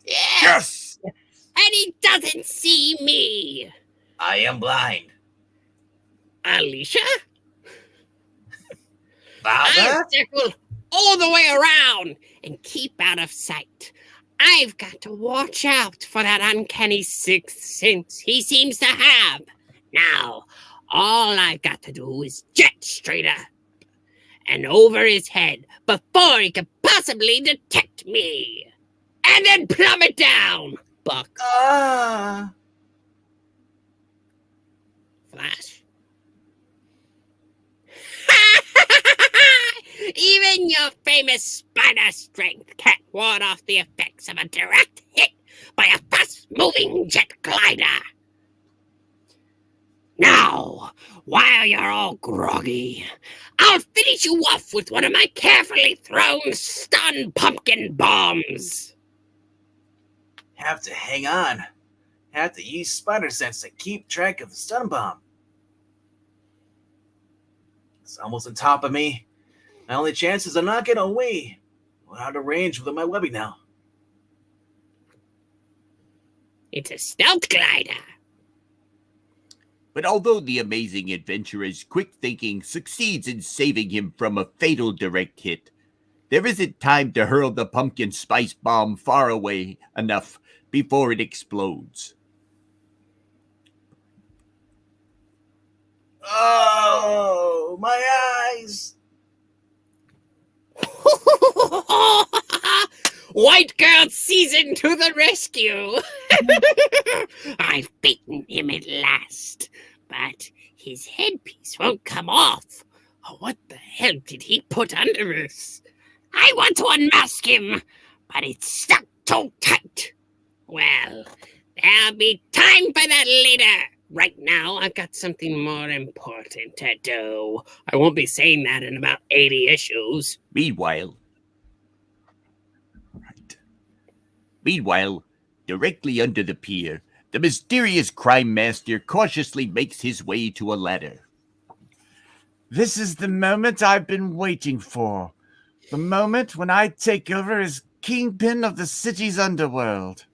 Yes! And he doesn't see me. I am blind. Alicia? Father? I'll circle all the way around and keep out of sight. I've got to watch out for that uncanny sixth sense he seems to have. Now, all I've got to do is jet straight up and over his head before he could possibly detect me. And then plummet down, Buck. Flash. Even your famous spider strength can't ward off the effects of a direct hit by a fast-moving jet glider. Now, while you're all groggy, I'll finish you off with one of my carefully thrown stun pumpkin bombs. Have to hang on. Have to use spider sense to keep track of the stun bomb. It's almost on top of me. My only chance is to knock it away. Well, out of range with my webbing now. It's a stealth glider. But although the amazing adventurer's quick thinking succeeds in saving him from a fatal direct hit, there isn't time to hurl the pumpkin spice bomb far away enough before it explodes. Oh, my eyes! White girl season to the rescue. I've beaten him at last, but his headpiece won't come off. Oh, what the hell did he put under us? I want to unmask him, but it's stuck too tight. Well, there'll be time for that later. Right now, I've got something more important to do. I won't be saying that in about 80 issues. Meanwhile, directly under the pier, the mysterious crime master cautiously makes his way to a ladder. This is the moment I've been waiting for. The moment when I take over as kingpin of the city's underworld.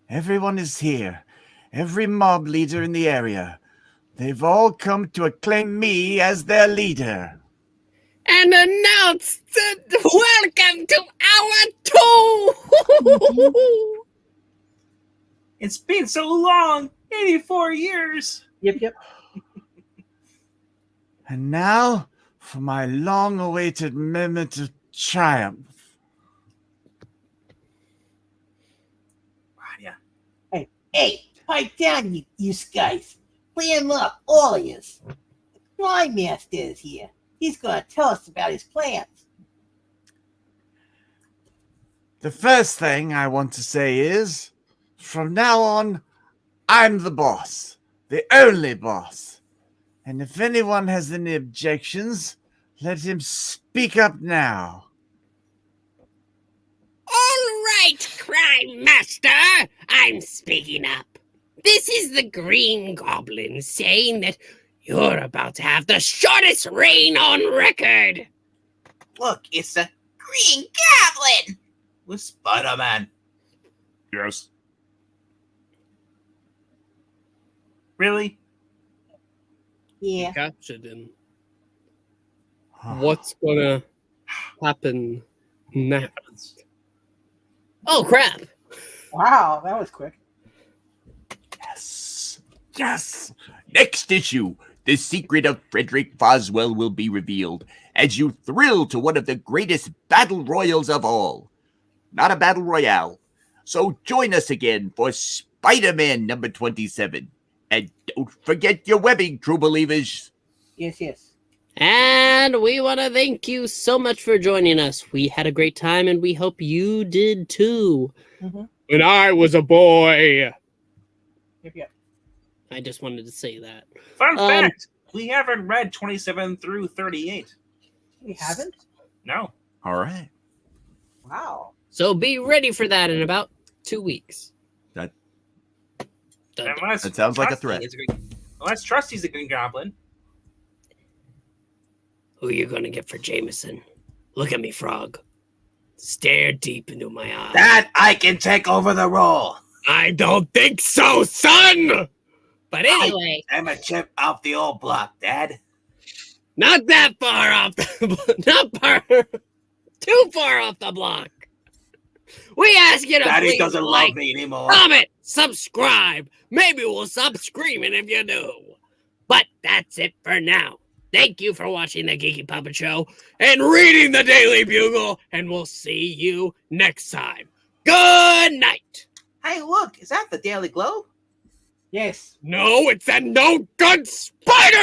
Everyone is here, every mob leader in the area. They've all come to acclaim me as their leader. And announce welcome to our tour. It's been so long, 84 years. Yep. And now for my long-awaited moment of triumph. Hey, pipe down, you guys. Clean up, all of yous. The Crime Master is here. He's going to tell us about his plans. The first thing I want to say is, from now on, I'm the boss. The only boss. And if anyone has any objections, let him speak up now. All right, Crime Master, I'm speaking up. This is the Green Goblin saying that you're about to have the shortest reign on record. Look, it's the Green Goblin with Spider-Man. Yes. Really? Yeah. Captured him. What's gonna happen next? Oh crap! Wow, that was quick. Yes! Next issue, the secret of Frederick Boswell will be revealed as you thrill to one of the greatest battle royals of all. Not a battle royale. So join us again for Spider-Man number 27. And don't forget your webbing, true believers. Yes. And we want to thank you so much for joining us. We had a great time, and we hope you did too. Mm-hmm. When I was a boy. Yep. I just wanted to say that. Fun fact, we haven't read 27 through 38. We haven't? No. All right. Wow. So be ready for that in about 2 weeks. That Unless That sounds like a Trusty threat. is unless Trusty's a Green Goblin. Who you gonna get for Jameson? Look at me, Frog. Stare deep into my eyes. That I can take over the role. I don't think so, son! But anyway, I'm a chip off the old block, Dad. not that far off too far off the block. We ask you to Daddy please doesn't like, love me anymore. comment, subscribe. Maybe we'll stop screaming if you do. But that's it for now. Thank you for watching the Geeky Puppet Show and reading the Daily Bugle, and we'll see you next time. Good night. Hey, look, is that the Daily Globe? Yes. No, it's a no good Spider